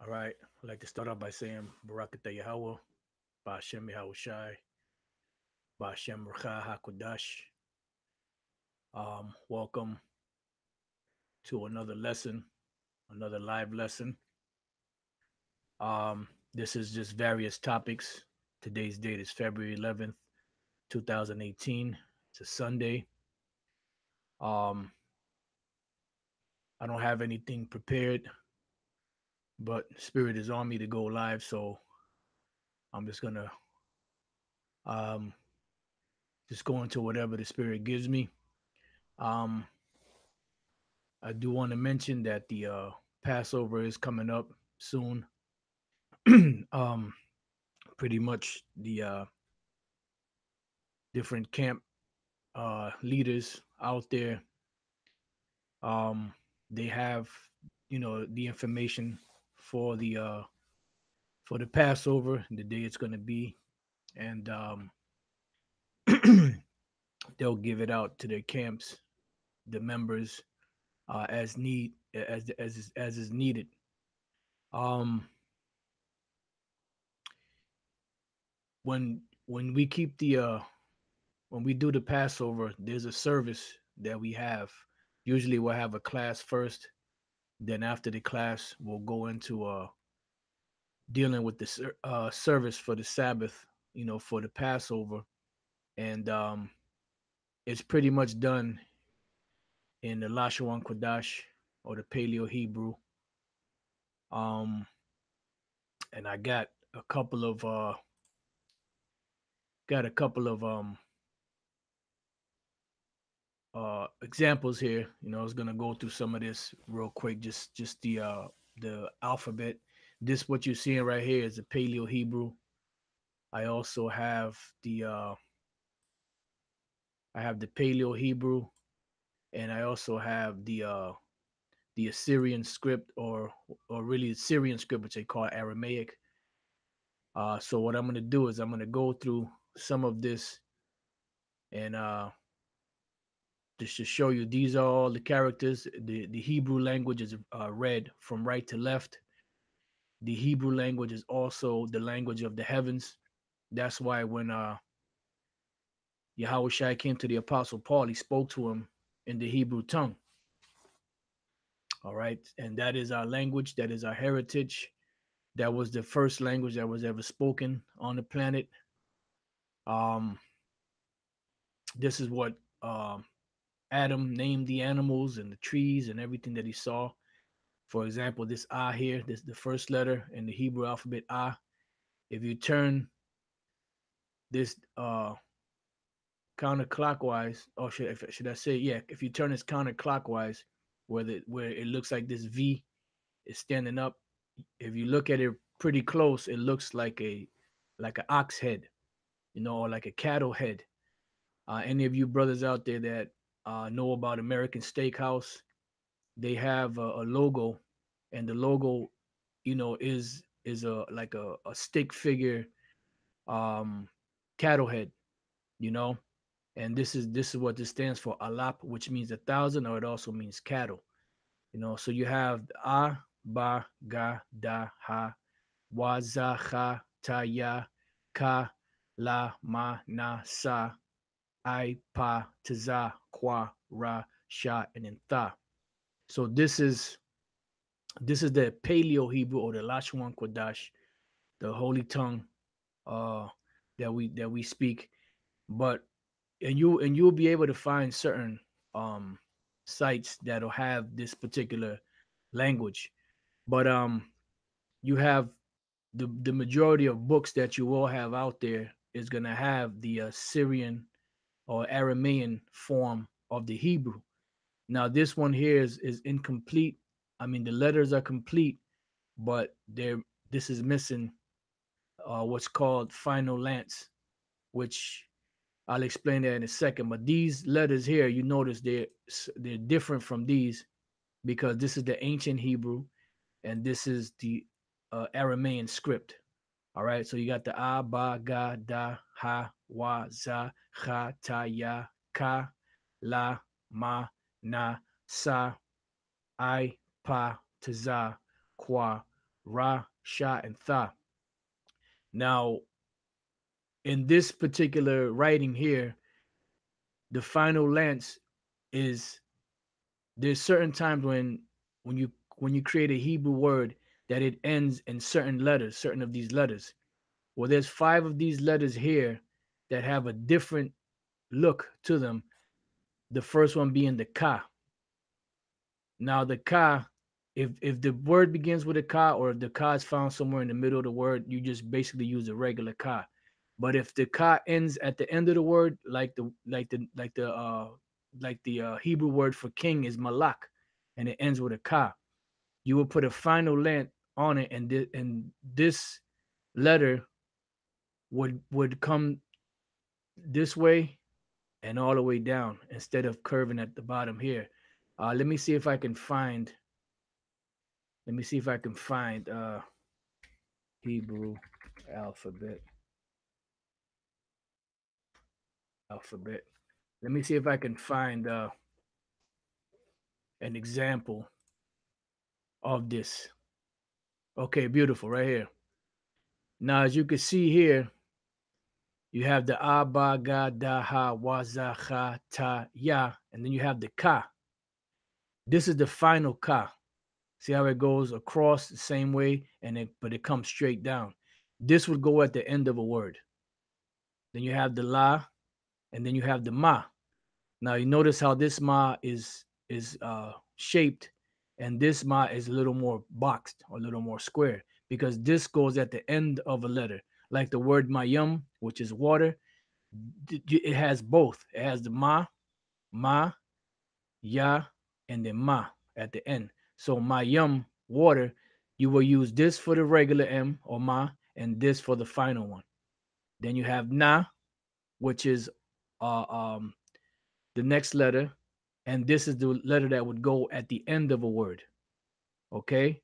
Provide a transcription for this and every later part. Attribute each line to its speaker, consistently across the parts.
Speaker 1: All right. I'd like to start off by saying Barakatah Yahweh, Ba'ashem Yahushai, Ba'ashem Rucha HaKodash. Welcome to another lesson, another live lesson. This is just various topics. Today's date is February 11th, 2018. It's a Sunday. Um, I don't have anything prepared, but Spirit is on me to go live, so I'm um, just go into whatever the Spirit gives me. Um, I do want to mention that the Passover is coming up soon. um, Pretty much the different camp leaders out there, um, they have the information for the Passover, the day it's going to be, and they'll give it out to their camps, the members, as is needed. Um, when we keep the when we do the Passover, there's a service that we have. Usually we'll have a class first, then after the class, we'll go into dealing with the service for the Sabbath, for the Passover, and it's pretty much done in the Lashawan Kodash or the Paleo Hebrew. Um, and I a couple of got a couple of examples here. I was gonna go through some of this real quick, just the alphabet. This what you're seeing right here is the Paleo Hebrew. I also have the Paleo Hebrew, and I also have the Assyrian script, or really Syrian script, which they call Aramaic. So what I'm gonna do is I'm gonna go through some of this, and just to show you, these are all the characters. The Hebrew language is read from right to left. The Hebrew language is also the language of the heavens. That's why when Yahweh Shai came to the Apostle Paul, he spoke to him in the Hebrew tongue. All right. And that is our language. That is our heritage. That was the first language that was ever spoken on the planet. Um, this is what Adam named the animals and the trees and everything that he saw. For example, this Ah here, this is the first letter in the Hebrew alphabet, Ah. If you turn this counterclockwise, or should I say, yeah, if you turn this counterclockwise, where it looks like this V is standing up, if you look at it pretty close, it looks like an ox head, or like a cattle head. Any of you brothers out there that know about American Steakhouse, they have a logo, and the logo, is a like a stick figure, um, cattle head, you know, and this is what this stands for, alap, which means 1,000, or it also means cattle. So you have a, ba, ga, da, ha, wa, za, ha, ta, ya, ka, la, ma, na, sa, I, pa, taza, kwa, ra, sha, and then tha. So this is the Paleo Hebrew, or the Lashwan Kodash, the holy tongue uh that we speak. But you'll be able to find certain um sites that'll have this particular language. But you have the majority of books that you will have out there is gonna have the Syrian or Aramaean form of the Hebrew. Now this one here is incomplete. I mean, the letters are complete, but this is missing what's called final lance, which I'll explain that in a second. But these letters here, you notice they're different from these, because this is the ancient Hebrew, and this is the Aramaean script. All right, so you got the a, ba, ga, da, ha, wa, za, cha, ta, ya, ka, la, ma, na, sa, I, pa, taza, kwa, Ra, Sha, and Tha. Now, in this particular writing here, the final lance is there's certain times when you when you create a Hebrew word that it ends in certain letters, certain of these letters. Well, there's 5 of these letters here that have a different look to them. The first one being the Ka. Now the Ka, if the word begins with a Ka, or if the Ka is found somewhere in the middle of the word, you just basically use a regular Ka. But if the Ka ends at the end of the word, like the Hebrew word for king is Malak, and it ends with a Ka, you will put a final length on it, and this letter would come this way and all the way down instead of curving at the bottom here. Let me see if I can find. Let me see if I can find Hebrew alphabet. Alphabet. Let me see if I can find an example of this. Okay, beautiful, right here. Now, as you can see here, you have the Aba, Ga, Da, Ha, Wa, Za, Cha, Ta, Ya, and then you have the Ka. This is the final Ka. See how it goes across the same way, but it comes straight down. This would go at the end of a word. Then you have the La, and then you have the Ma. Now you notice how this Ma is shaped, and this Ma is a little more boxed or a little more square because this goes at the end of a letter. Like the word Mayum, which is water, it has both. It has the Ma, Ya, and then Ma at the end. So Mayum, water, you will use this for the regular M or Ma, and this for the final one. Then you have Na, which is uh, um, the next letter, and this is the letter that would go at the end of a word. Okay,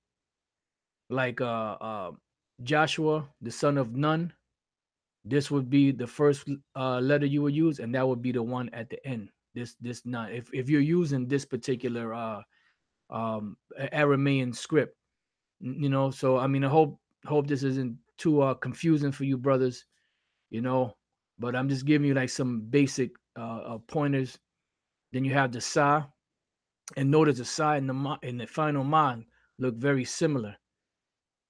Speaker 1: like Joshua, the son of Nun. This would be the first letter you would use, and that would be the one at the end. This Nun. If you're using this particular Aramean script, So I mean, I hope this isn't too confusing for you brothers, you know. But I'm just giving you like some basic pointers. Then you have the Sa, and notice the Sa and the final Man look very similar,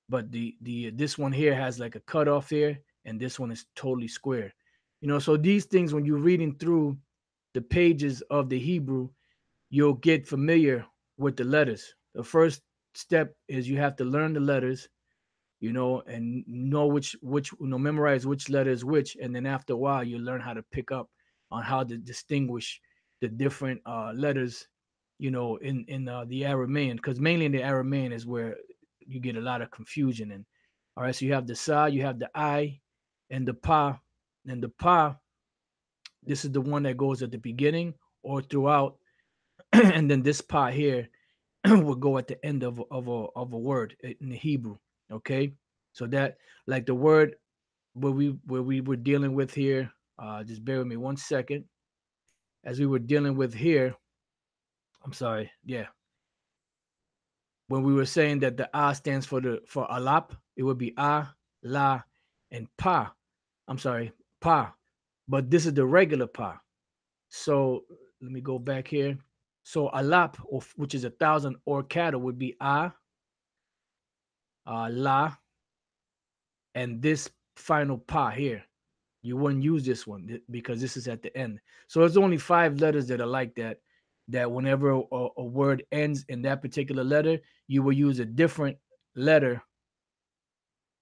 Speaker 1: but the this one here has like a cutoff here, and this one is totally square. So these things, when you're reading through the pages of the Hebrew, you'll get familiar with the letters. The first step is you have to learn the letters, and know which memorize which letter is which, and then after a while you learn how to pick up on how to distinguish the different letters, in the Aramean, because mainly in the Aramean is where you get a lot of confusion in. All right, so you have the Sa, you have the I, and the Pa, and the Pa. This is the one that goes at the beginning or throughout, and then this Pa here will go at the end of a word in the Hebrew. Okay, so that, like the word where we were dealing with here. Just bear with me 1 second. As we were dealing with here, I'm sorry. Yeah, when we were saying that the A stands for alap, it would be A, La, and Pa. I'm sorry, Pa. But this is the regular Pa. So let me go back here. So alap, which is 1,000 or cattle, would be A, La, and this final Pa here. You wouldn't use this one because this is at the end. So it's only 5 letters that are like that. That whenever a word ends in that particular letter, you will use a different letter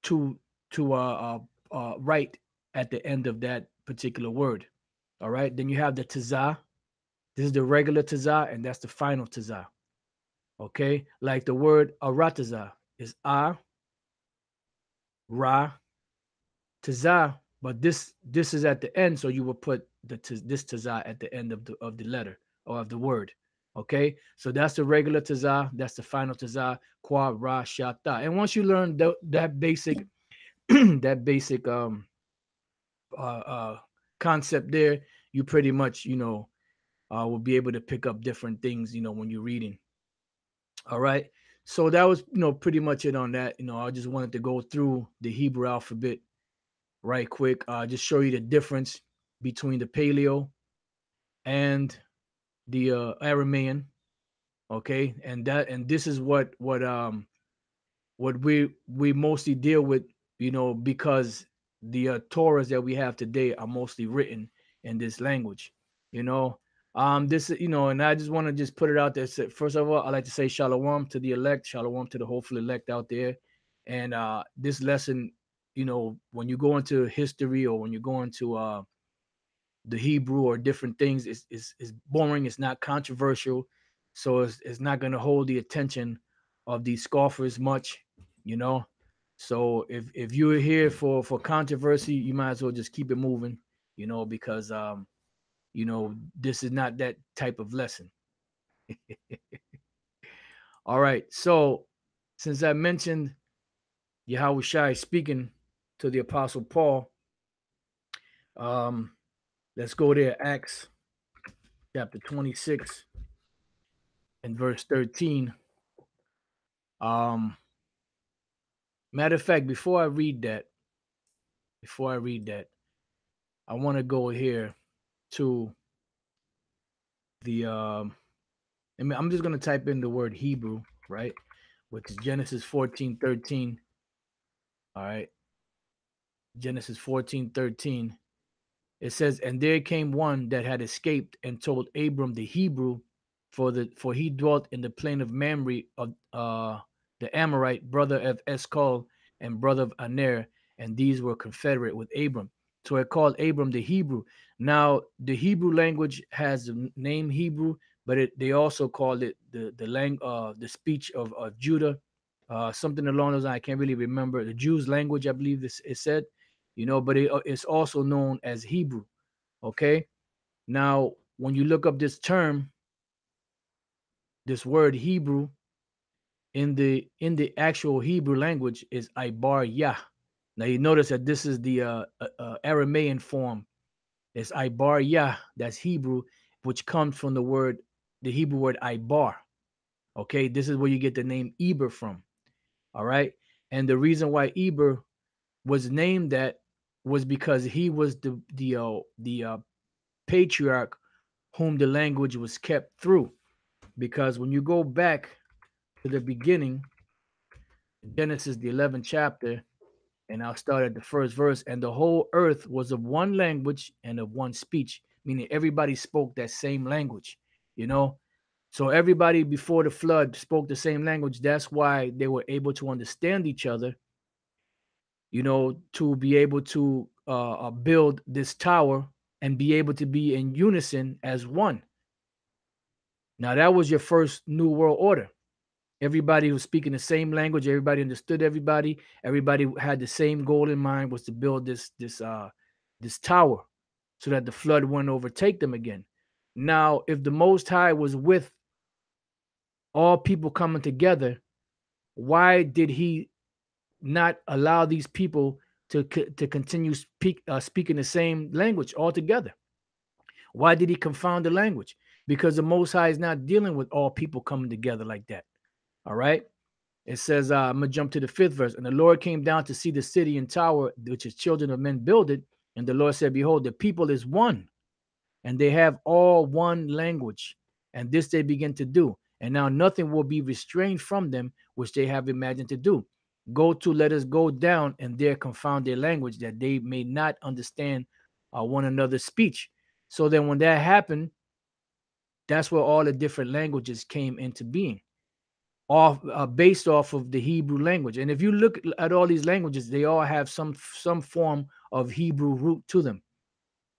Speaker 1: to write at the end of that particular word. All right. Then you have the tazah. This is the regular tazah, and that's the final tazah. Okay. Like the word arataza is ra, tazah, but this is at the end, so you will put this tazah at the end of the letter or of the word. Okay, so that's the regular tazah, that's the final tazah, kwa ra shata. And once you learn that basic that basic uh, uh concept there, you pretty much will be able to pick up different things when you're reading. All right, So that was, pretty much it on that. I just wanted to go through the Hebrew alphabet right quick. Just show you the difference between the Paleo and the Aramaean. Okay, and this is what we mostly deal with, because the Torahs that we have today are mostly written in this language. You know, this and I just want to just put it out there. First of all, I like to say shalom to the elect, shalom to the hopeful elect out there, and this lesson, when you go into history or when you go into the Hebrew or different things, is boring. It's not controversial, so it's not going to hold the attention of these scoffers much, you know. So if you're here for controversy, you might as well just keep it moving, because this is not that type of lesson. All right. So since I mentioned Yahweh Shai speaking to the Apostle Paul, um, let's go there. Acts chapter 26 and verse 13. Um, Matter of fact, before I read that, I want to go here to the I'm just gonna type in the word Hebrew, right? Which is Genesis 14:13. All right. Genesis 14:13. It says, and there came one that had escaped and told Abram the Hebrew, for he dwelt in the plain of Mamre of the Amorite, brother of Eshcol and brother of Aner, and these were confederate with Abram. So it called Abram the Hebrew. Now the Hebrew language has the name Hebrew, but they also called it the speech of Judah, something along those lines. I can't really remember the Jews' language. I believe this it said, but it's also known as Hebrew. Okay. Now, when you look up this term, this word Hebrew in the actual Hebrew language is Ibar Yah. Now you notice that this is the Aramaean form. It's Ibar Yah, that's Hebrew, which comes from the Hebrew word Ibar. Okay, this is where you get the name Eber from. All right, and the reason why Eber was named that was because he was the patriarch whom the language was kept through. Because when you go back to the beginning, Genesis, the 11th chapter, and I'll start at the first verse, and the whole earth was of one language and of one speech, meaning everybody spoke that same language, you know? So everybody before the flood spoke the same language. That's why they were able to understand each other, to be able to build this tower and be able to be in unison as one. Now, that was your first New World Order. Everybody was speaking the same language. Everybody understood everybody. Everybody had the same goal in mind, was to build this tower so that the flood wouldn't overtake them again. Now, if the Most High was with all people coming together, why did he not allow these people to continue speaking the same language altogether? Why did he confound the language? Because the Most High is not dealing with all people coming together like that. All right. It says, I'm going to jump to the 5th verse. And the Lord came down to see the city and tower, which is children of men build it. And the Lord said, behold, the people is one, and they have all one language. And this they begin to do. And now nothing will be restrained from them, which they have imagined to do. Let us go down and there confound their language, that they may not understand one another's speech. So then when that happened, that's where all the different languages came into being, based off of the Hebrew language. And if you look at all these languages, they all have some form of Hebrew root to them.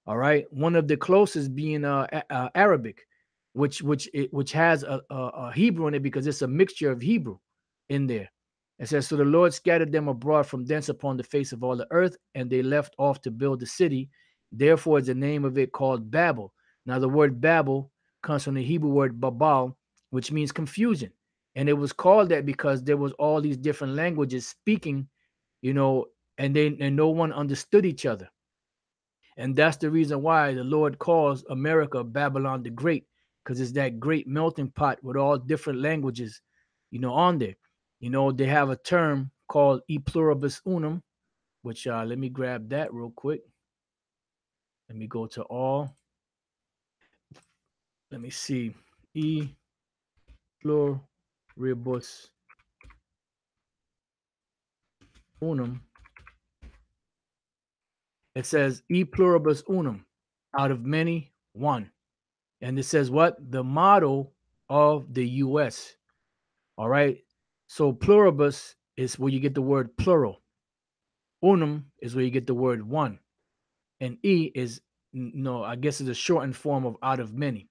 Speaker 1: All right, one of the closest being Arabic, which has a Hebrew in it, because it's a mixture of Hebrew in there. It says, so the Lord scattered them abroad from thence upon the face of all the earth, and they left off to build the city. Therefore is the name of it called Babel. Now the word Babel comes from the Hebrew word Babal, which means confusion. And it was called that because there was all these different languages speaking, and no one understood each other. And that's the reason why the Lord calls America Babylon the Great, because it's that great melting pot with all different languages, on there. They have a term called e pluribus unum, which let me grab that real quick. Let me go to all. Let me see. E pluribus unum. It says e pluribus unum, out of many, one. And it says what? The motto of the U.S. All right. So pluribus is where you get the word plural. Unum is where you get the word one. And E is, no, I guess it's a shortened form of out of many.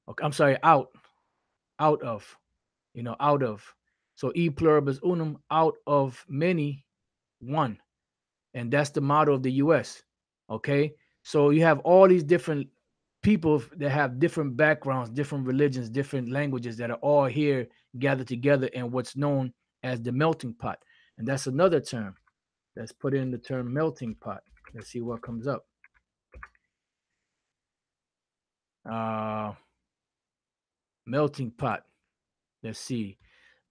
Speaker 1: Okay, I'm sorry, out of, out of. So E pluribus unum, out of many, one. And that's the motto of the U.S. Okay. So you have all these different people that have different backgrounds, different religions, different languages that are all here gathered together in what's known as the melting pot. And that's another term. Let's put in the term melting pot. Let's see what comes up. Melting pot. Let's see.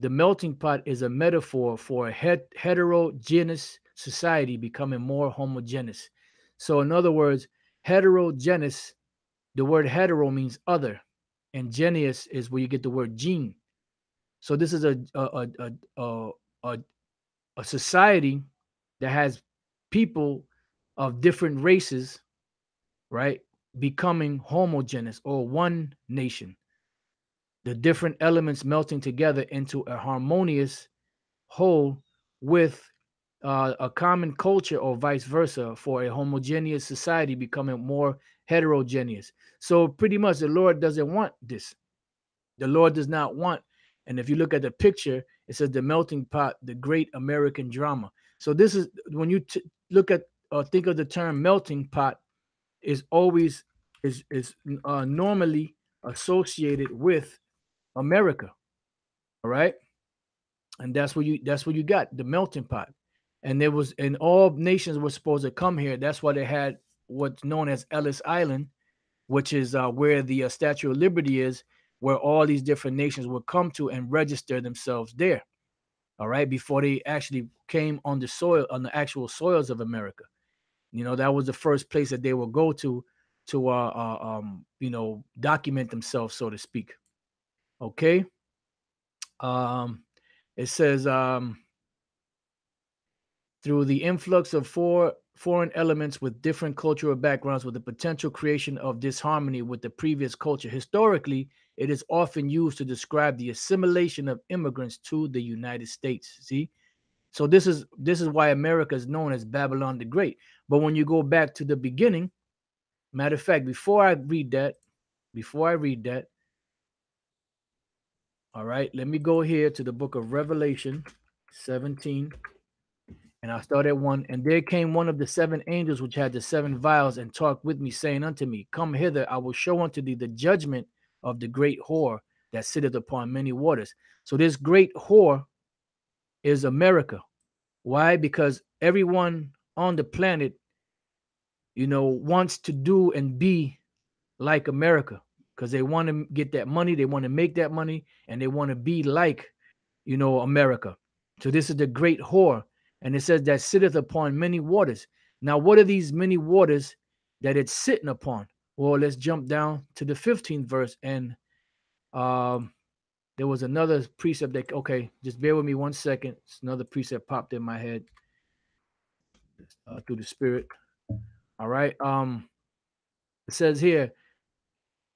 Speaker 1: The melting pot is a metaphor for a heterogeneous society becoming more homogeneous. So, in other words, heterogeneous, the word hetero means other, and geneus is where you get the word gene. So, this is a society that has people of different races, right, becoming homogeneous or one nation. The different elements melting together into a harmonious whole with a common culture or vice versa for a homogeneous society becoming more heterogeneous. So pretty much the Lord doesn't want this. The Lord does not want, and if you look at the picture, it says the melting pot, the great American drama. So this is when you look at or think of the term melting pot, is always is normally associated with America. All right. And that's what you got, the melting pot. And there was, and all nations were supposed to come here. That's why they had what's known as Ellis Island, which is where the Statue of Liberty is, where all these different nations would come to and register themselves there. All right, before they actually came on the soil, on the actual soils of America. That was the first place that they would go to document themselves, so to speak. Okay. It says through the influx of foreign elements with different cultural backgrounds, with the potential creation of disharmony with the previous culture. Historically, it is often used to describe the assimilation of immigrants to the United States. See? So this is why America is known as Babylon the Great. But when you go back to the beginning, matter of fact, before I read that, all right, let me go here to the book of Revelation 17. And I start at 1. And there came one of the 7 angels which had the 7 vials, and talked with me, saying unto me, Come hither, I will show unto thee the judgment of the great whore that sitteth upon many waters. So this great whore is America. Why? Because everyone on the planet, wants to do and be like America, because they want to get that money, they want to make that money, and they want to be like, America. So this is the great whore. And it says that sitteth upon many waters. Now, what are these many waters that it's sitting upon? Well, let's jump down to the 15th verse. And there was another precept that, okay, just bear with me 1 second. It's another precept popped in my head through the Spirit. All right. It says here,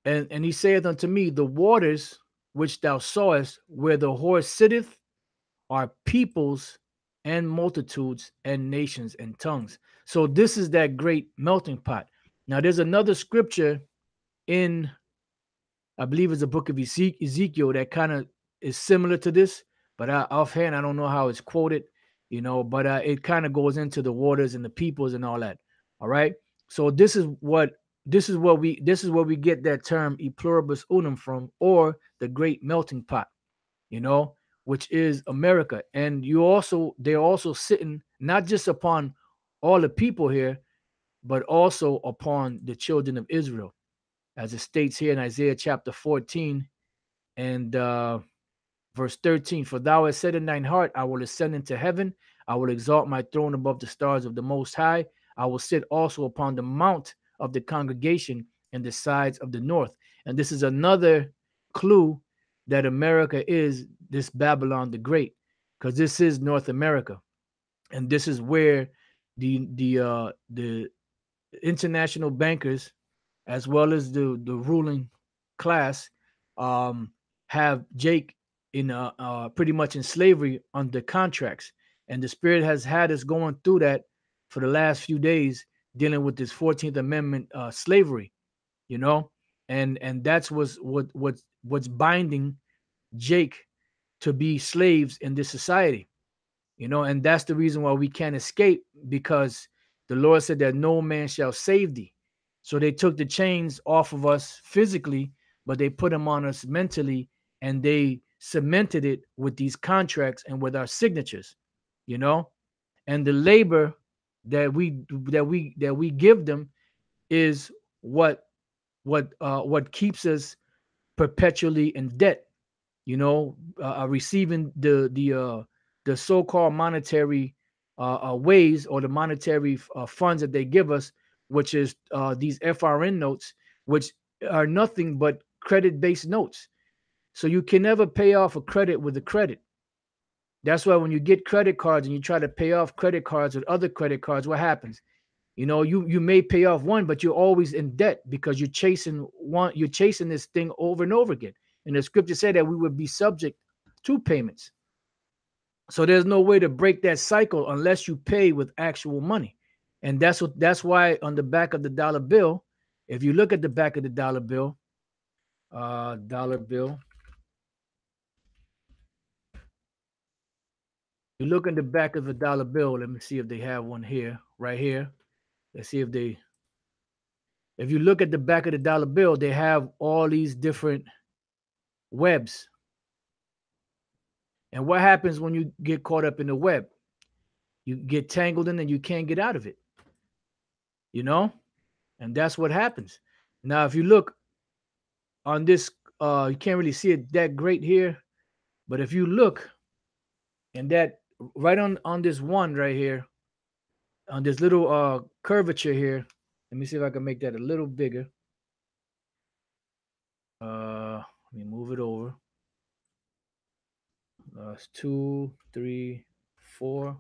Speaker 1: and he saith unto me, the waters which thou sawest where the whore sitteth are peoples and multitudes and nations and tongues. So this is that great melting pot. Now there's another scripture in, I believe it's the book of Ezekiel, that kind of is similar to this, but offhand I don't know how it's quoted, but it kind of goes into the waters and the peoples and all that. All right. So this is where we get that term e pluribus unum from, or the great melting pot, which is America. And they're also sitting not just upon all the people here, but also upon the children of Israel, as it states here in Isaiah chapter 14 and Verse 13, for thou hast said in thine heart, I will ascend into heaven. I will exalt my throne above the stars of the Most High. I will sit also upon the mount of the congregation in the sides of the north. And this is another clue that America is this Babylon the Great, because this is North America. And this is where the international bankers, as well as the ruling class, um, have Jake in pretty much in slavery under contracts, and the Spirit has had us going through that for the last few days, dealing with this 14th Amendment slavery, you know, and that's what's binding Jake to be slaves in this society, you know, and that's the reason why we can't escape, because the Lord said that no man shall save thee. So they took the chains off of us physically, but they put them on us mentally, and they cemented it with these contracts and with our signatures, you know. And the labor that we give them is what keeps us perpetually in debt, you know, receiving the so-called monetary ways, or the monetary funds that they give us, which is these FRN notes, which are nothing but credit-based notes. So you can never pay off a credit with a credit. That's why when you get credit cards and you try to pay off credit cards with other credit cards, what happens? You know, you may pay off one, but you're always in debt because you're chasing this thing over and over again. And the scripture said that we would be subject to payments. So there's no way to break that cycle unless you pay with actual money. And that's why on the back of the dollar bill, if you look at the back of the dollar bill, you look in the back of the dollar bill. Let me see if they have one here, right here. Let's see if you look at the back of the dollar bill, they have all these different webs. And what happens when you get caught up in the web? You get tangled in and you can't get out of it, you know? And that's what happens. Now, if you look on this, you can't really see it that great here, but if you look, and that right on this one right here, on this little curvature here, let me see if I can make that a little bigger. Let me move it over. It's 2, 3, 4.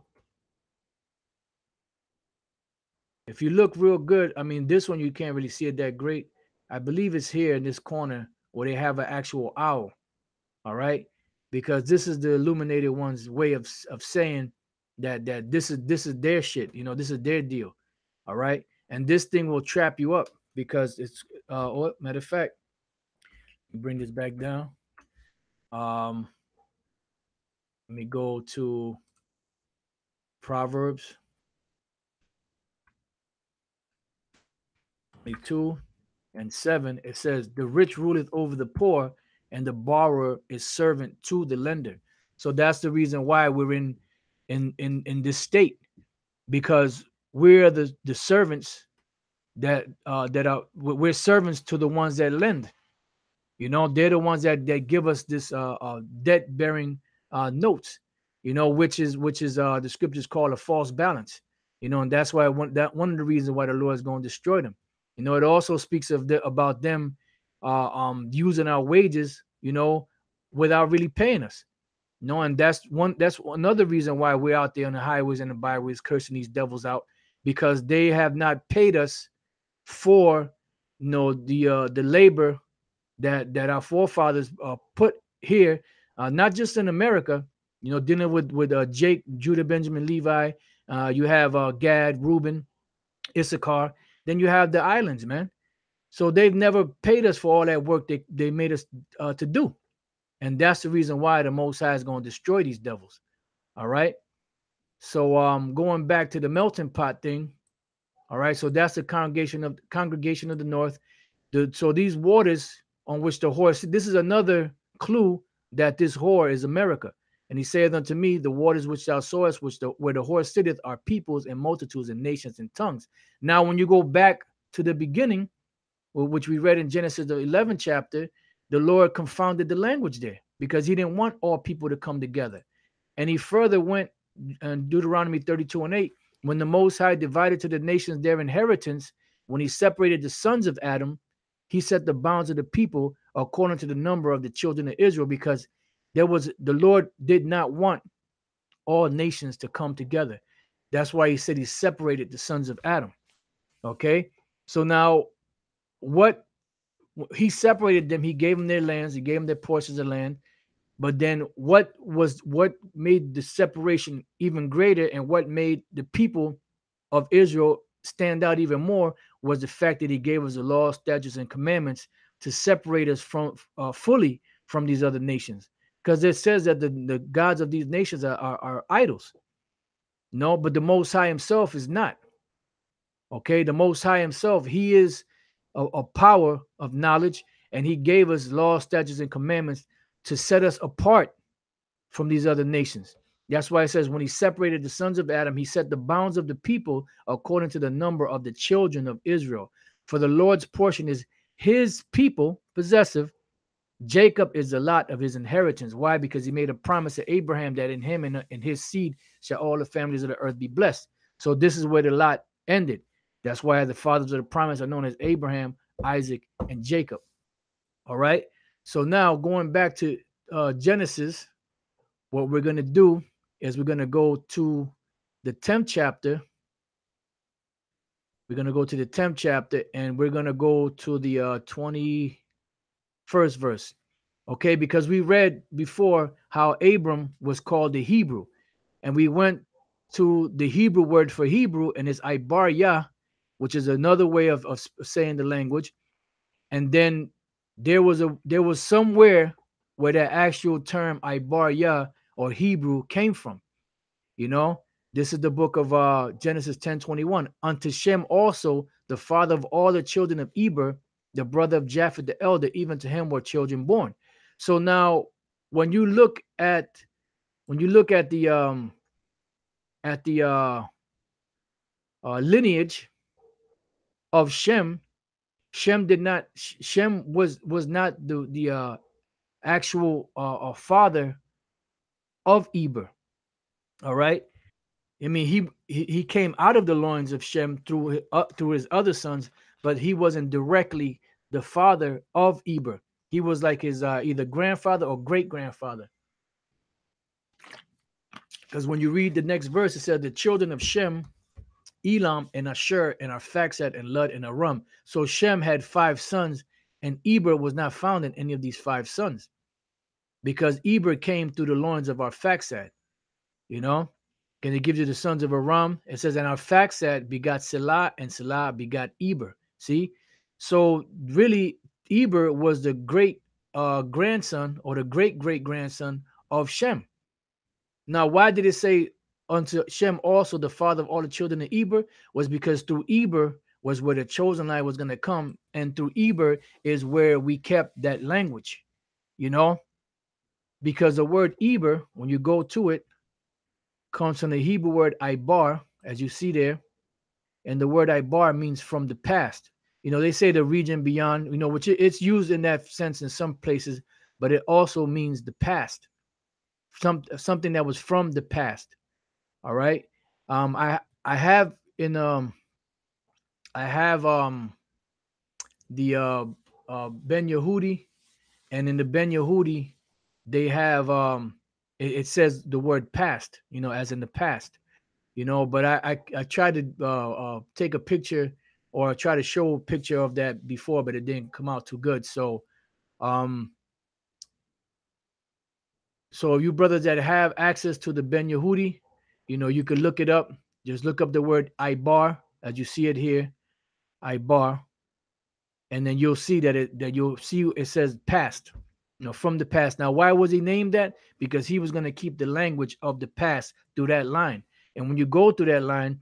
Speaker 1: If you look real good, I mean, this one you can't really see it that great. I believe it's here in this corner where they have an actual owl. All right, because this is the illuminated one's way of saying that this is their shit. You know, this is their deal. All right, and this thing will trap you up because it's matter of fact, bring this back down. Let me go to Proverbs 2:7. It says, "The rich ruleth over the poor, and the borrower is servant to the lender." So that's the reason why we're in this state, because we're the servants that are we're servants to the ones that lend. You know, they're the ones that give us this debt bearing notes. You know, which is the scriptures call a false balance. You know, and that's why one of the reasons why the Lord is going to destroy them. You know, it also speaks about them using our wages, you know, without really paying us. You know, and that's another reason why we're out there on the highways and the byways cursing these devils out, because they have not paid us for, you know, the labor that our forefathers put here, not just in America. You know, dealing with Jake, Judah, Benjamin, Levi. You have Gad, Reuben, Issachar. Then you have the islands, man. So they've never paid us for all that work they made us to do. And that's the reason why the Most High is going to destroy these devils. All right. So going back to the melting pot thing. All right. So that's the congregation of the north. So these waters on which the whore, this is another clue that this whore is America. And he saith unto me, the waters which thou sawest, where the whore sitteth, are peoples and multitudes and nations and tongues. Now, when you go back to the beginning, which we read in Genesis the 11th chapter, the Lord confounded the language there. because he didn't want all people to come together. And he further went in Deuteronomy 32:8, when the Most High divided to the nations their inheritance, when he separated the sons of Adam, he set the bounds of the people according to the number of the children of Israel, because the Lord did not want all nations to come together. That's why he said he separated the sons of Adam. Okay. So now what he separated them, he gave them their lands, he gave them their portions of land. But then what made the separation even greater, and what made the people of Israel stand out even more, was the fact that he gave us the laws, statutes, and commandments to separate us from fully from these other nations. Because it says that the gods of these nations are idols. No, but the Most High himself is not. Okay, the Most High himself, he is a power of knowledge, and he gave us laws, statutes, and commandments to set us apart from these other nations. That's why it says, when he separated the sons of Adam, he set the bounds of the people according to the number of the children of Israel. For the Lord's portion is his people, possessive. Jacob is the lot of his inheritance. Why? Because he made a promise to Abraham that in him and in his seed shall all the families of the earth be blessed. So this is where the lot ended. That's why the fathers of the promise are known as Abraham, Isaac, and Jacob. All right. So now going back to Genesis, what we're going to do is we're going to go to the 10th chapter. We're going to go to the 10th chapter, and we're going to go to the 21st verse. Okay, because we read before how Abram was called the Hebrew, and we went to the Hebrew word for Hebrew, and it's Ibar Yah, which is another way of saying the language. And then there was somewhere where that actual term Ibar Yah or Hebrew came from. You know, this is the book of Genesis 10:21. Unto Shem also, the father of all the children of Eber, the brother of Japheth the elder, even to him were children born. So now, when you look at the lineage of Shem, Shem was not the actual father of Eber. All right. I mean, he came out of the loins of Shem through his other sons, but he wasn't directly the father of Eber. He was like his either grandfather or great grandfather. Because when you read the next verse, it said the children of Shem, Elam and Asher and Arphaxad and Lud and Aram. So Shem had 5 sons, and Eber was not found in any of these 5 sons, because Eber came through the loins of Arphaxad. You know, and it gives you the sons of Aram. It says, and Arphaxad begot Selah, and Selah begot Eber. See, so really, Eber was the great grandson, or the great great grandson of Shem. Now, why did it say unto Shem also, the father of all the children of Eber? Was because through Eber was where the chosen line was going to come, and through Eber is where we kept that language. You know, because the word Eber, when you go to it, comes from the Hebrew word Ibar, as you see there. And the word Ibar means from the past. You know, they say the region beyond, you know, which it's used in that sense in some places, but it also means the past. Something that was from the past. All right. I have in the Ben Yehudi, and in the Ben Yehudi, they have it says the word past, you know, as in the past, you know, but I tried to take a picture, or try to show a picture of that before, but it didn't come out too good. So so you brothers that have access to the Ben Yehudi, you know, you could look it up. Just look up the word Ibar, as you see it here, Ibar, and then you'll see that it says past, you know, from the past. Now, why was he named that? Because he was going to keep the language of the past through that line. And when you go through that line,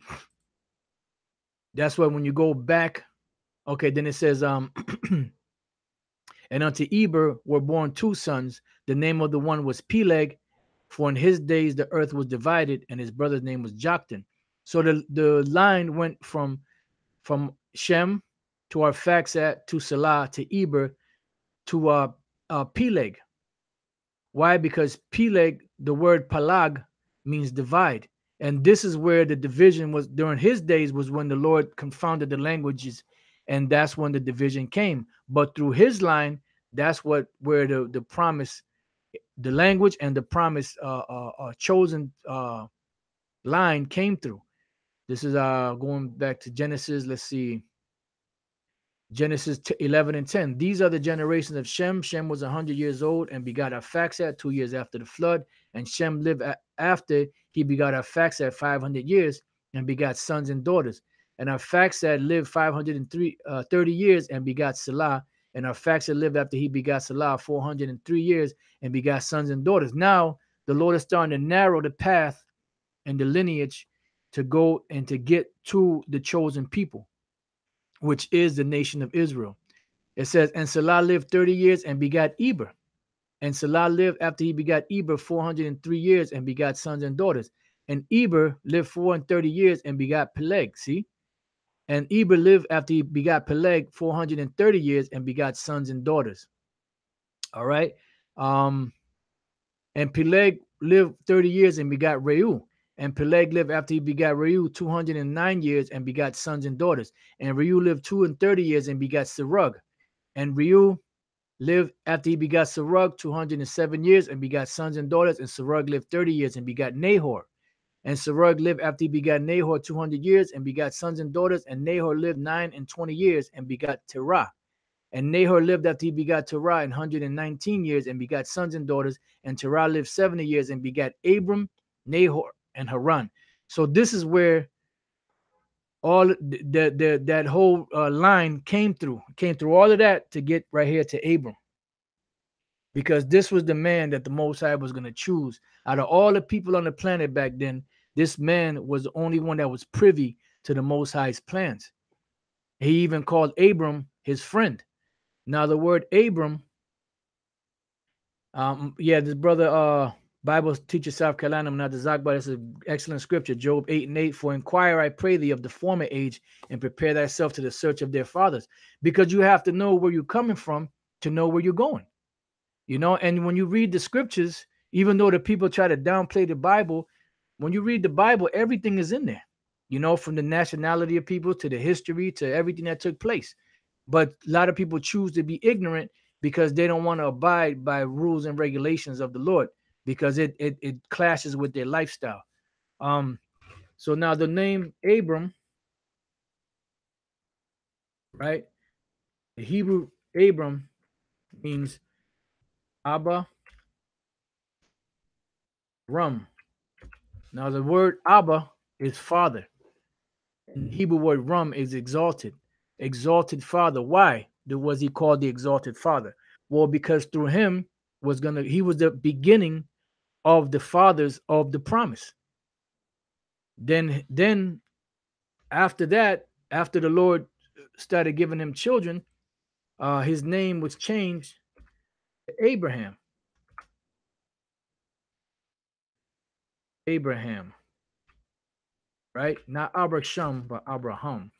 Speaker 1: that's why when you go back, okay, then it says, and unto Eber were born 2 sons. The name of the one was Peleg, for in his days the earth was divided, and his brother's name was Joktan. So the line went from Shem to Arphaxad to Selah to Eber to Peleg, Why? Because Peleg, the word palag, means divide. And this is where the division was during his days, was when the Lord confounded the languages, and that's when the division came. But through his line, that's where the promise, the language and the promise chosen line came through. This is going back to Genesis. Let's see. Genesis 11 and 10. These are the generations of Shem. Shem was 100 years old and begot Arphaxad 2 years after the flood. And Shem lived after he begot Arphaxad 500 years and begot sons and daughters. And Arphaxad lived 530 years and begot Salah. And Arphaxad lived after he begot Salah 403 years and begot sons and daughters. Now the Lord is starting to narrow the path and the lineage to go and to get to the chosen people, which is the nation of Israel. It says, and Salah lived 30 years and begot Eber. And Salah lived after he begot Eber 403 years and begot sons and daughters. And Eber lived 430 years and begot Peleg. See? And Eber lived after he begot Peleg 430 years and begot sons and daughters. All right. And Peleg lived 30 years and begot Reu. And Peleg lived after he begot Reu 209 years and begot sons and daughters. And Reu lived 230 years and begot Serug. And Reu lived after he begot Serug 207 years and begot sons and daughters. And Serug lived 30 years and begot Nahor. And Serug lived after he begot Nahor 200 years and begot sons and daughters. And Nahor lived 9 and 20 years and begot Terah. And Nahor lived after he begot Terah 119 years and begot sons and daughters. And Terah lived 70 years and begot Abram, Nahor, and Haran. So this is where all that whole line came through all of that to get right here to Abram, because this was the man that the Most High was going to choose out of all the people on the planet back then. This man was the only one that was privy to the Most High's plans. He even called Abram his friend. Now the word Abram, this brother Bible teacher South Carolina, not the Zakba, that's an excellent scripture. Job 8 and 8. For inquire, I pray thee, of the former age, and prepare thyself to the search of their fathers. Because you have to know where you're coming from to know where you're going. You know, and when you read the scriptures, even though the people try to downplay the Bible, when you read the Bible, everything is in there. You know, from the nationality of people to the history to everything that took place. But a lot of people choose to be ignorant because they don't want to abide by rules and regulations of the Lord, because it clashes with their lifestyle. So now the name Abram, right? The Hebrew Abram means Abba Rum. Now the word Abba is father. And the Hebrew word Rum is exalted father. Why was he called the exalted father? Well, because through him he was the beginning of the fathers of the promise. Then after that, after the Lord started giving him children, his name was changed to Abraham. Abraham, right? Not Abraham, but Abraham.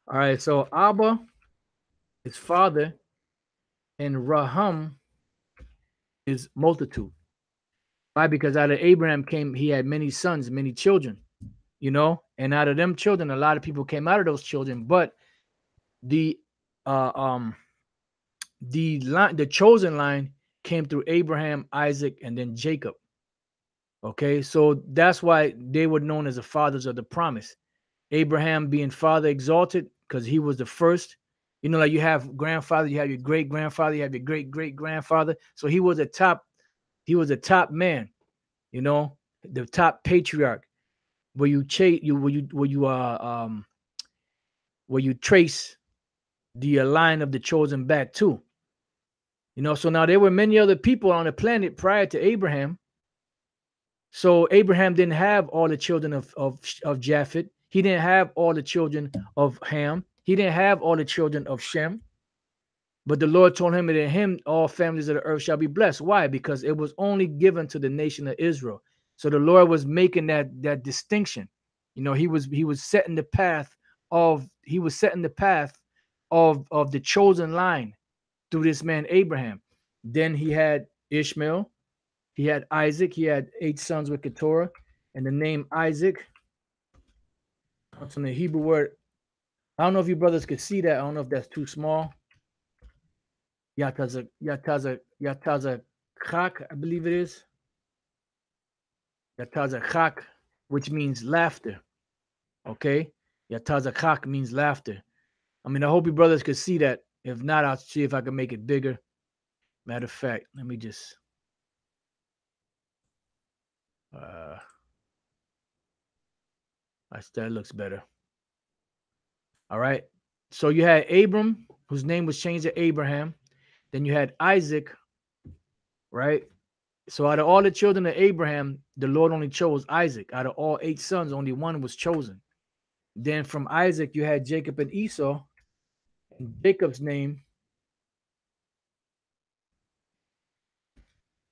Speaker 1: All right, so Abba is father, and Raham is multitude. Why? Because out of Abraham he had many sons, many children, you know, and out of them children, a lot of people came out of those children. But the chosen line came through Abraham, Isaac, and then Jacob. Okay, so that's why they were known as the fathers of the promise. Abraham being father exalted because he was the first. You know, like you have grandfather, you have your great grandfather, you have your great great grandfather. So he was a top man, you know, the top patriarch. Where you trace the line of the chosen back to. You know, so now there were many other people on the planet prior to Abraham. So Abraham didn't have all the children of Japheth. He didn't have all the children of Ham. He didn't have all the children of Shem. But the Lord told him that in him all families of the earth shall be blessed. Why? Because it was only given to the nation of Israel. So the Lord was making that distinction. You know, he was setting the path of the chosen line through this man Abraham. Then he had Ishmael. He had Isaac. He had 8 sons with Keturah. And the name Isaac comes from the Hebrew word. I don't know if you brothers could see that. I don't know if that's too small. Yataza Chak, I believe it is. Yataza Chak, which means laughter. Okay? Yataza Chak means laughter. I mean, I hope you brothers could see that. If not, I'll see if I can make it bigger. Matter of fact, let me just that looks better. All right. So you had Abram, whose name was changed to Abraham. Then you had Isaac, right? So out of all the children of Abraham, the Lord only chose Isaac. Out of all 8 sons, only one was chosen. Then from Isaac, you had Jacob and Esau. And Jacob's name,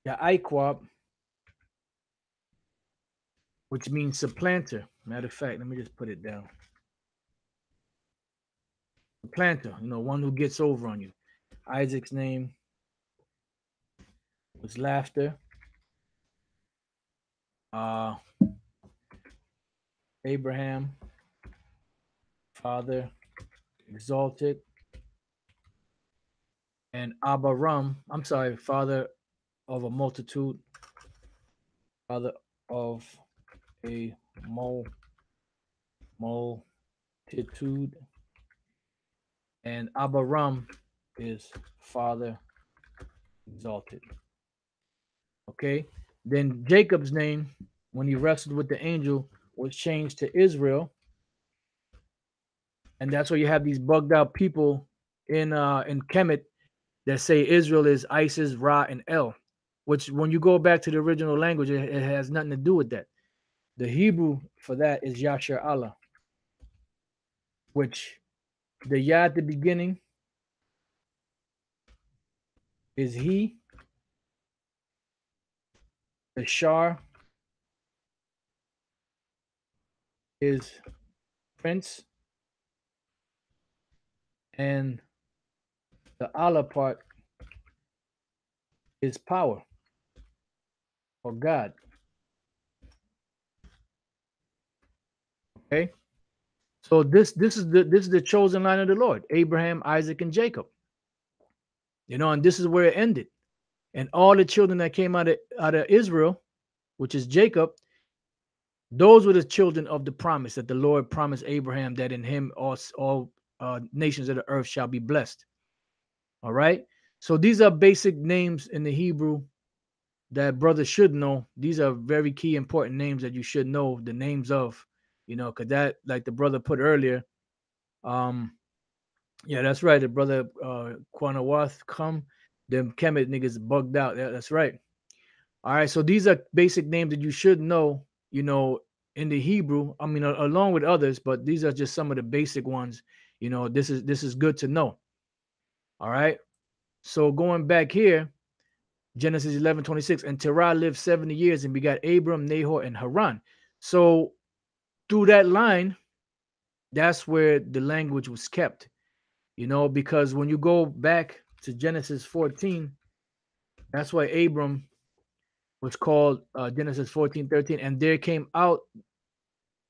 Speaker 1: Yaquab, which means supplanter. Matter of fact, let me just put it down. Supplanter, one who gets over on you. Isaac's name was laughter. Abraham, father, exalted. And Abaram, father of a multitude, father of a multitude. And Abaram is father exalted. Okay. Then Jacob's name, when he wrestled with the angel, was changed to Israel. And that's why you have these bugged out people in Kemet that say Israel is Isis, Ra, and El, which when you go back to the original language, it has nothing to do with that. The Hebrew for that is Yasher Allah, which the Yah at the beginning is he, the Shar is prince, and the Allah part is power or God. Okay, so this is the chosen line of the Lord: Abraham, Isaac, and Jacob. And this is where it ended. And all the children that came out of Israel, which is Jacob, those were the children of the promise that the Lord promised Abraham, that in him all nations of the earth shall be blessed. All right. So these are basic names in the Hebrew that brothers should know. These are very key, important names that you should know the names of, because that, like the brother put earlier, yeah, that's right. The brother Quanawath come, them Kemet niggas bugged out. Yeah, that's right. All right. So these are basic names that you should know, in the Hebrew. I mean, along with others, but these are just some of the basic ones. This is good to know. All right. So going back here, Genesis 11:26, and Terah lived 70 years and begot Abram, Nahor, and Haran. So through that line, that's where the language was kept, because when you go back to Genesis 14, that's why Abram was called Genesis 14:13. And there came out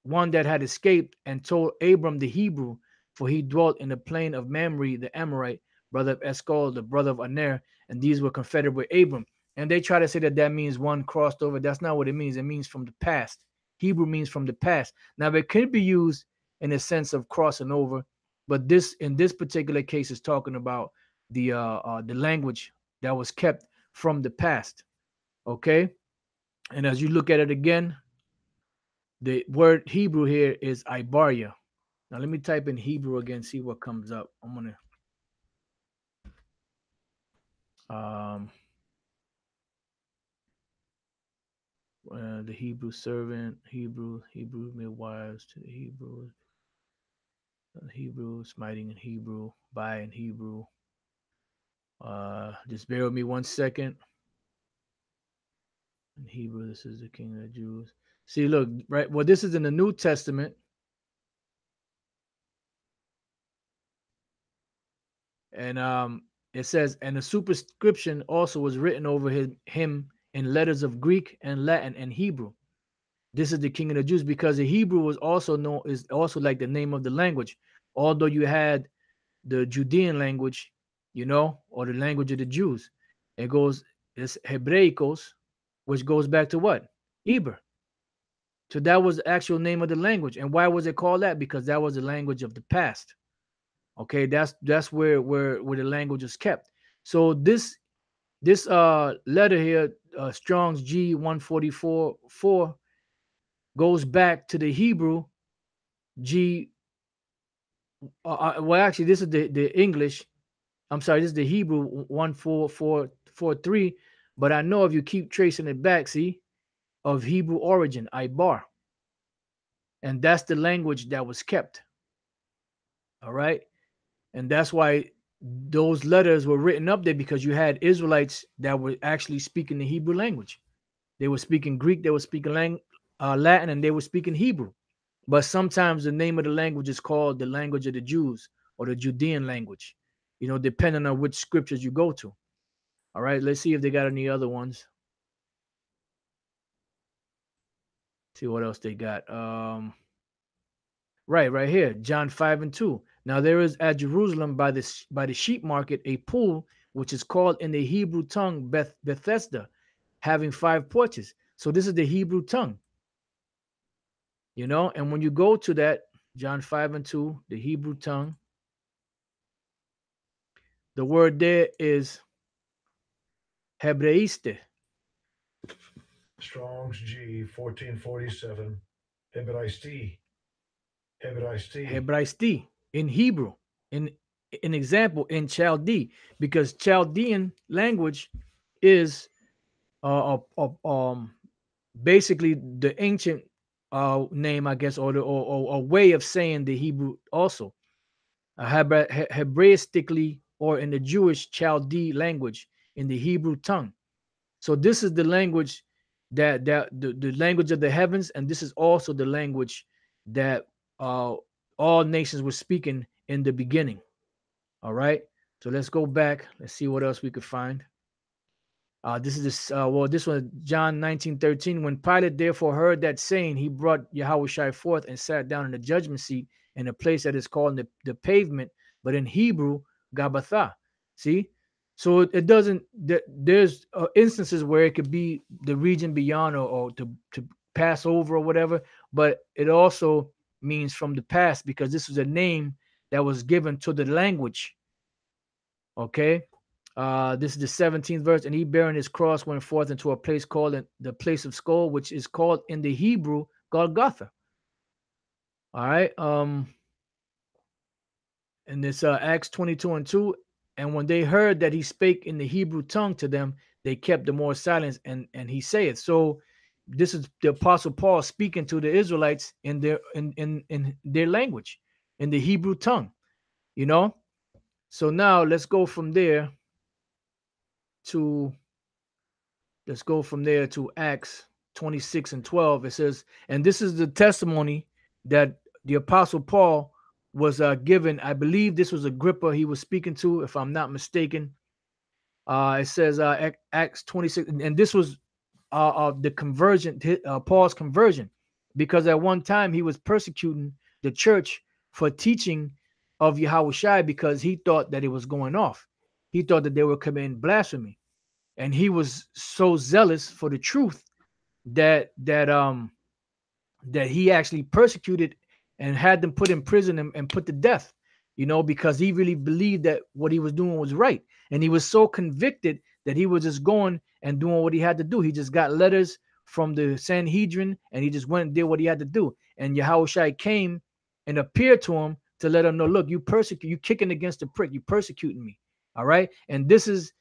Speaker 1: one that had escaped and told Abram the Hebrew, for he dwelt in the plain of Mamre, the Amorite, brother of Eshcol, the brother of Aner, and these were confederate with Abram. And they try to say that means one crossed over. That's not what it means. It means from the past. Hebrew means from the past. Now, it could be used in a sense of crossing over, but in this particular case is talking about the language that was kept from the past. Okay, and as you look at it again, the word Hebrew here is Ibaria. Now let me type in Hebrew again, see what comes up. I'm gonna the Hebrew servant, Hebrew midwives to the Hebrew smiting in Hebrew, by in Hebrew. Just bear with me 1 second. In Hebrew, this is the King of the Jews. See, look, right? Well, this is in the New Testament. And It says, and the superscription also was written over him in letters of Greek and Latin and Hebrew. This is the King of the Jews, because the Hebrew was also known, is also like the name of the language. Although you had the Judean language, or the language of the Jews, it goes, it's Hebraicos, which goes back to what? Eber. So that was the actual name of the language. And why was it called that? Because that was the language of the past. Okay, that's where the language is kept. So this letter here, Strong's G 144 goes back to the Hebrew G. Well, actually, this is the English. I'm sorry, this is the Hebrew 14443. But I know if you keep tracing it back, see, of Hebrew origin, Ibar, and that's the language that was kept. All right, and that's why those letters were written up there, because you had Israelites that were actually speaking the Hebrew language. They were speaking Greek, they were speaking Latin, and they were speaking Hebrew. But sometimes the name of the language is called the language of the Jews or the Judean language, depending on which scriptures you go to. All right, let's see if they got any other ones. See what else they got. Right here, John 5:2. Now there is at Jerusalem by the sheep market a pool, which is called in the Hebrew tongue Bethesda, having 5 porches. So this is the Hebrew tongue, and when you go to that, John 5:2, the Hebrew tongue, the word there is Hebraiste.
Speaker 2: Strong's G 1447. Hebraisti. Hebraisti.
Speaker 1: Hebraisti in Hebrew. In an example, in Chaldee, because Chaldean language is basically the ancient name, I guess, or a way of saying the Hebrew also. Hebraistically, or in the Jewish Chaldee language, in the Hebrew tongue. So this is the language that the language of the heavens, and this is also the language that all nations were speaking in the beginning. All right. So let's go back. Let's see what else we could find. This one, John 19:13. When Pilate therefore heard that saying, he brought Yahushua forth and sat down in the judgment seat in a place that is called the pavement, but in Hebrew, Gabbatha. See? So it doesn't, there's instances where it could be the region beyond, or to pass over or whatever, but it also means from the past, because this was a name that was given to the language. Okay. This is the 17th verse. And he bearing his cross went forth into a place called the place of skull, which is called in the Hebrew Golgotha. All right. And this Acts 22:2. And when they heard that he spake in the Hebrew tongue to them, they kept the more silence. And he saith. So this is the Apostle Paul speaking to the Israelites in their language, in the Hebrew tongue. So now let's go from there to Acts 26:12. It says, and this is the testimony that the Apostle Paul was given. I believe this was Agrippa he was speaking to, if I'm not mistaken. It says Acts 26, and this was the conversion, Paul's conversion, because at one time he was persecuting the church for teaching of Yahushua, because he thought that it was going off. He thought that they were committing blasphemy. And he was so zealous for the truth that he actually persecuted and had them put in prison and put to death, because he really believed that what he was doing was right. And he was so convicted that he was just going and doing what he had to do. He just got letters from the Sanhedrin, and he just went and did what he had to do. And Yahushua came and appeared to him to let him know, look, you kicking against the prick, you persecuting me. All right. And this is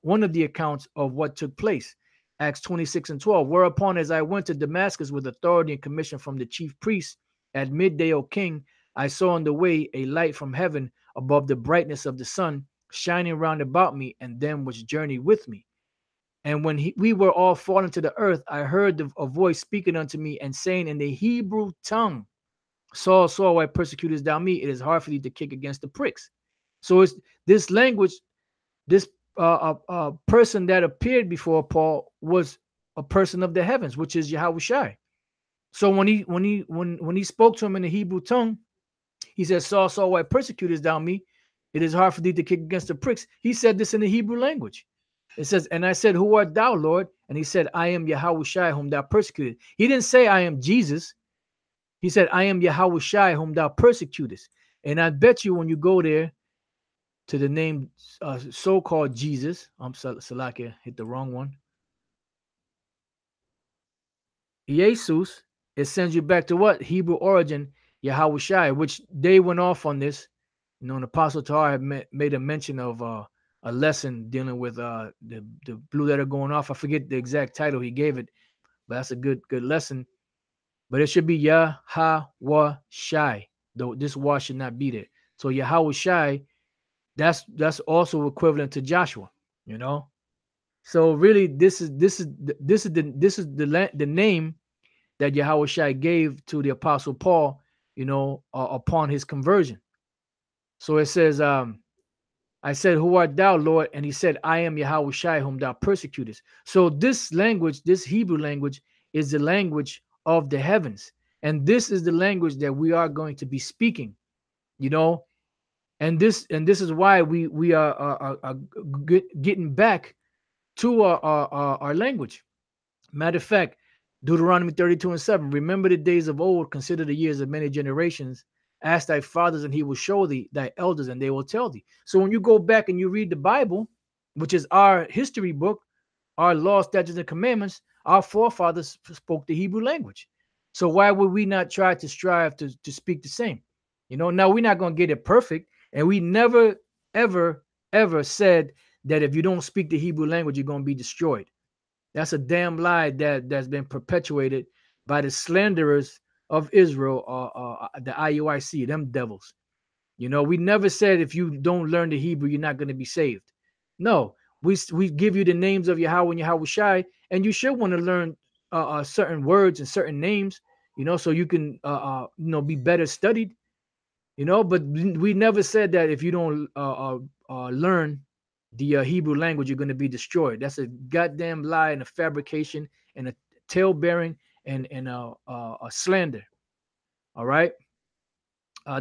Speaker 1: one of the accounts of what took place. Acts 26:12. Whereupon, as I went to Damascus with authority and commission from the chief priests, at midday, O king, I saw on the way a light from heaven above the brightness of the sun, shining round about me and them which journeyed with me. And when we were all fallen to the earth, I heard a voice speaking unto me and saying in the Hebrew tongue, Saul, Saul, why persecutest thou me? It is hard for thee to kick against the pricks. So it's this language, this person that appeared before Paul was a person of the heavens, which is Yahushai. So when he spoke to him in the Hebrew tongue, he said, Saul, Saul, why persecutest thou me? It is hard for thee to kick against the pricks. He said this in the Hebrew language. It says, and I said, who art thou, Lord? And he said, I am Yahushai, whom thou persecuted. He didn't say, I am Jesus. He said, I am Yahushai, whom thou persecutest. And I bet you when you go there to the name so-called Jesus, I'm Salakia, hit the wrong one. Jesus, it sends you back to what? Hebrew origin, Yahushai, which they went off on this. You know, an Apostle Tahar had made a mention of a lesson dealing with the blue letter going off. I forget the exact title he gave it, but that's a good lesson. But it should be Yahushai, though this wa should not be there. So Yahushai, that's also equivalent to Joshua, you know. So really, this is the name that Yahushai gave to the Apostle Paul, you know, upon his conversion. So it says, I said, who art thou, Lord? And he said, I am Yahushai, whom thou persecutest. So this language, this Hebrew language, is the language of the heavens. And this is the language that we are going to be speaking, you know. And this is why we are getting back to our language. Matter of fact, Deuteronomy 32:7. Remember the days of old, consider the years of many generations. Ask thy fathers, and he will show thee, thy elders, and they will tell thee. So when you go back and you read the Bible, which is our history book, our law, statutes, and commandments, our forefathers spoke the Hebrew language. So why would we not try to strive to speak the same? You know, now we're not going to get it perfect. And we never, ever, ever said that if you don't speak the Hebrew language, you're going to be destroyed. That's a damn lie that's been perpetuated by the slanderers of Israel, the IUIC, them devils. You know, we never said if you don't learn the Hebrew, you're not going to be saved. No, we give you the names of Yahweh and Yahushai, and you should want to learn certain words and certain names, you know, so you can, you know, be better studied, you know. But we never said that if you don't learn the Hebrew language, you're going to be destroyed. That's a goddamn lie and a fabrication and a tale bearing and a slander. All right.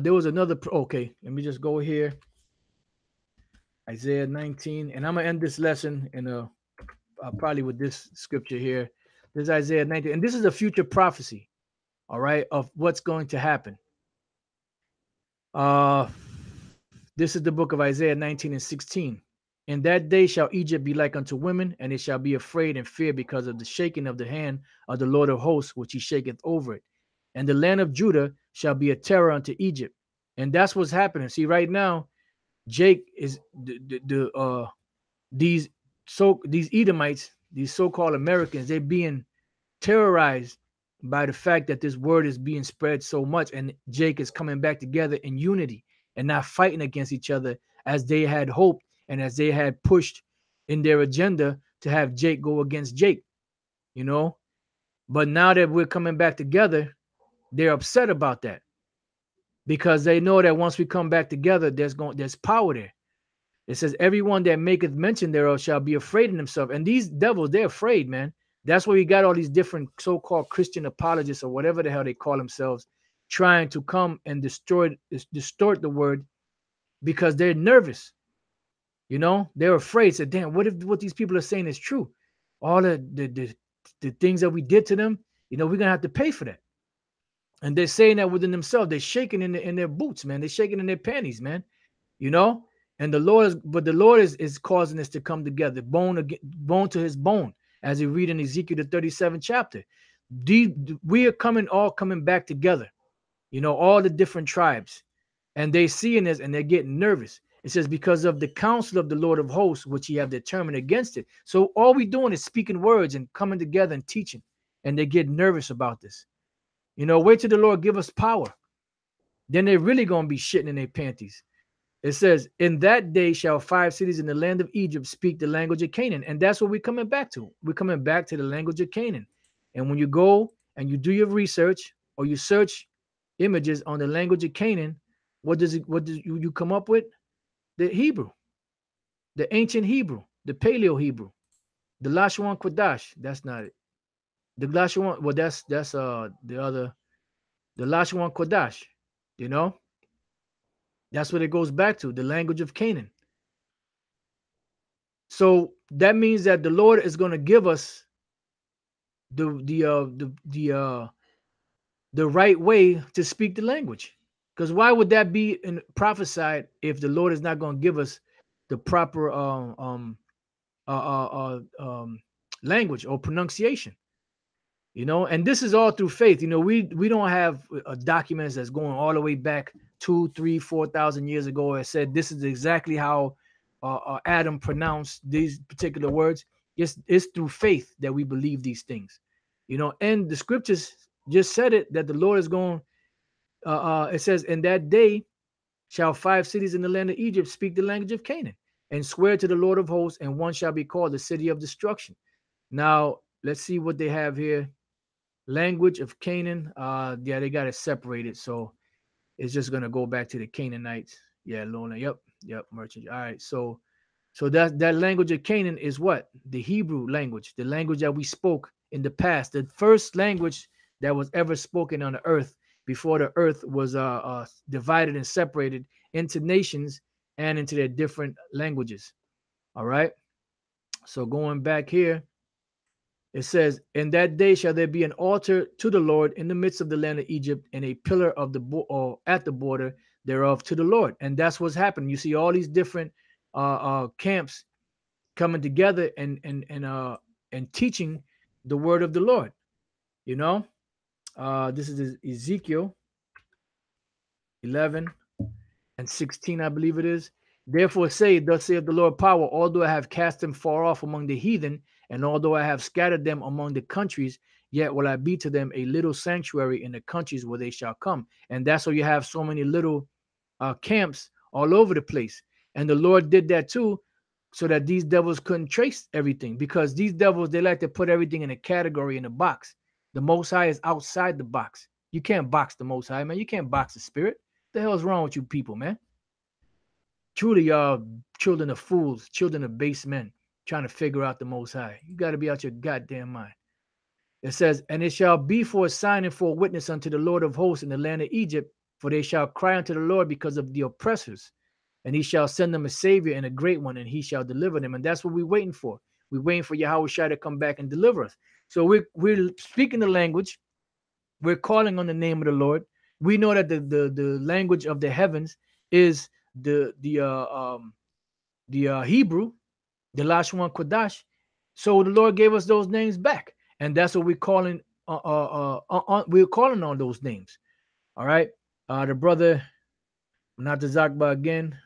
Speaker 1: There was another. Okay, let me just go here. Isaiah 19, and I'm gonna end this lesson in probably with this scripture here. This is Isaiah 19, and this is a future prophecy. All right, of what's going to happen. This is the book of Isaiah 19:16. In that day shall Egypt be like unto women, and it shall be afraid and fear because of the shaking of the hand of the Lord of hosts, which he shaketh over it. And the land of Judah shall be a terror unto Egypt. And that's what's happening. See, right now, Jake is these Edomites, these so-called Americans, they're being terrorized by the fact that this word is being spread so much, and Jake is coming back together in unity and not fighting against each other as they had hoped and as they had pushed in their agenda to have Jake go against Jake, you know. But now that we're coming back together, they're upset about that because they know that once we come back together, there's power there. It says, everyone that maketh mention thereof shall be afraid in himself. And these devils, they're afraid, man. That's where we got all these different so-called Christian apologists or whatever the hell they call themselves, trying to come and distort the word because they're nervous. You know, they're afraid. Say, damn, what if what these people are saying is true? All the things that we did to them, you know, we're gonna have to pay for that. And they're saying that within themselves. They're shaking in their boots, man. They're shaking in their panties, man. You know, and the Lord is causing us to come together, bone to his bone, as you read in Ezekiel the 37th chapter. We are all coming back together. You know, all the different tribes, and they seeing this and they're getting nervous. It says, because of the counsel of the Lord of hosts, which he have determined against it. So all we doing is speaking words and coming together and teaching, and they get nervous about this. You know, wait till the Lord give us power. Then they're really going to be shitting in their panties. It says, in that day shall 5 cities in the land of Egypt speak the language of Canaan. And that's what we're coming back to. We're coming back to the language of Canaan. And when you go and you do your research or you search images on the language of Canaan, what do you come up with? the Hebrew, the ancient Hebrew, the Paleo Hebrew, the Lashon Kodash. That's not it. The Lashon, well, that's the other, the Lashon Kodash. You know, that's what it goes back to, the language of Canaan. So that means that the Lord is going to give us the right way to speak the language. Because why would that be prophesied if the Lord is not going to give us the proper language or pronunciation? You know, and this is all through faith. You know, we don't have documents that's going all the way back 2, 3, 4,000 years ago. It said this is exactly how Adam pronounced these particular words. It's through faith that we believe these things. You know, and the scriptures just said it, that the Lord is going. It says, "In that day shall 5 cities in the land of Egypt speak the language of Canaan, and swear to the Lord of hosts, and one shall be called the city of destruction." Now let's see what they have here. Language of Canaan. Yeah, they got it separated, so it's just gonna go back to the Canaanites. Yeah, Lorna. Yep, merchant. All right, so that language of Canaan is what? The Hebrew language, the language that we spoke in the past, the first language that was ever spoken on the earth before the earth was divided and separated into nations and into their different languages. All right. So going back here, it says, "In that day shall there be an altar to the Lord in the midst of the land of Egypt, and a pillar of the or at the border thereof to the Lord." And that's what's happening. You see all these different camps coming together and teaching the word of the Lord. You know, this is Ezekiel 11 and 16, I believe it is. "Therefore say, thus saith the Lord power, although I have cast them far off among the heathen, and although I have scattered them among the countries, yet will I be to them a little sanctuary in the countries where they shall come." And that's why you have so many little camps all over the place. And the Lord did that too, so that these devils couldn't trace everything, because these devils, they like to put everything in a category, in a box. The Most High is outside the box. You can't box the Most High, man. You can't box the Spirit. What the hell is wrong with you people, man? Truly, y'all children of fools, children of base men, trying to figure out the Most High. You got to be out your goddamn mind. It says, "And it shall be for a sign and for a witness unto the Lord of hosts in the land of Egypt, for they shall cry unto the Lord because of the oppressors. And he shall send them a savior and a great one, and he shall deliver them." And that's what we're waiting for. We're waiting for Yahweh Shai to come back and deliver us. So we're speaking the language. We're calling on the name of the Lord. We know that the language of the heavens is the Hebrew, the Lashon Kodash. So the Lord gave us those names back, and that's what we're calling. We're calling on those names. All right. The brother, not the Zakba again.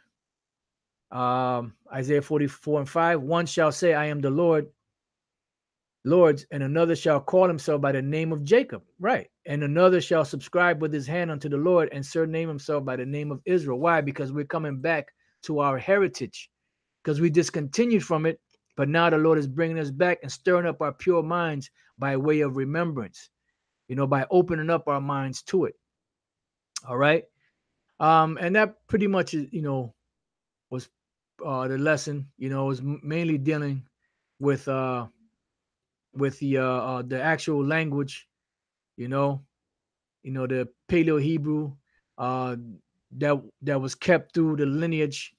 Speaker 1: Isaiah 44 and 5. "One shall say, I am the Lord's, and another shall call himself by the name of Jacob." Right. "And another shall subscribe with his hand unto the Lord, and surname himself by the name of Israel." Why? Because we're coming back to our heritage, because we discontinued from it, but now the Lord is bringing us back and stirring up our pure minds by way of remembrance, you know, by opening up our minds to it. All right. And that pretty much is, you know, was the lesson. You know, was mainly dealing with the actual language, you know, the Paleo Hebrew that was kept through the lineage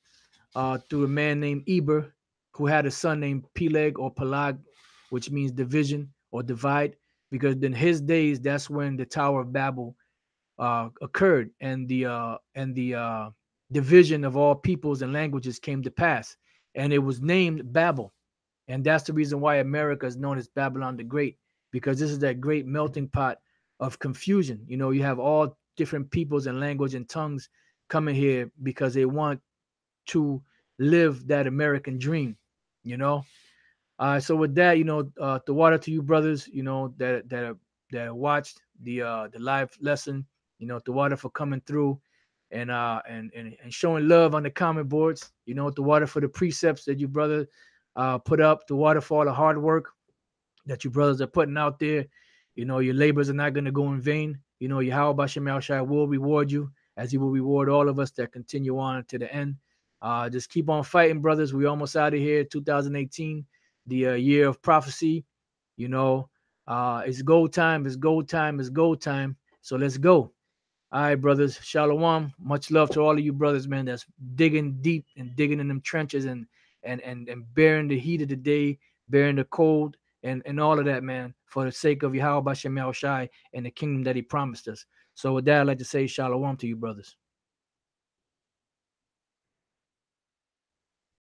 Speaker 1: through a man named Eber, who had a son named Peleg or Pelag, which means division or divide, because in his days that's when the Tower of Babel occurred, and the division of all peoples and languages came to pass, and it was named Babel. And that's the reason why America is known as Babylon the Great, because this is that great melting pot of confusion. You know, you have all different peoples and language and tongues coming here because they want to live that American dream, you know. So with that, you know, the water to you brothers, you know, that watched the live lesson, you know, the water for coming through and showing love on the comment boards, you know, the water for the precepts that you brother put up, the water for all the hard work that you brothers are putting out there. You know, your labors are not going to go in vain. You know, Yahweh Bashem Shai will reward you, as he will reward all of us that continue on to the end. Just keep on fighting, brothers. We almost out of here. 2018, the year of prophecy. You know, it's go time. It's go time. It's go time. So let's go. All right, brothers. Shalom. Much love to all of you brothers, man. That's digging deep and digging in them trenches and bearing the heat of the day, bearing the cold, and all of that, man, for the sake of Yahweh Bashem Yahushai and the kingdom that He promised us. So with that, I'd like to say shalom to you, brothers.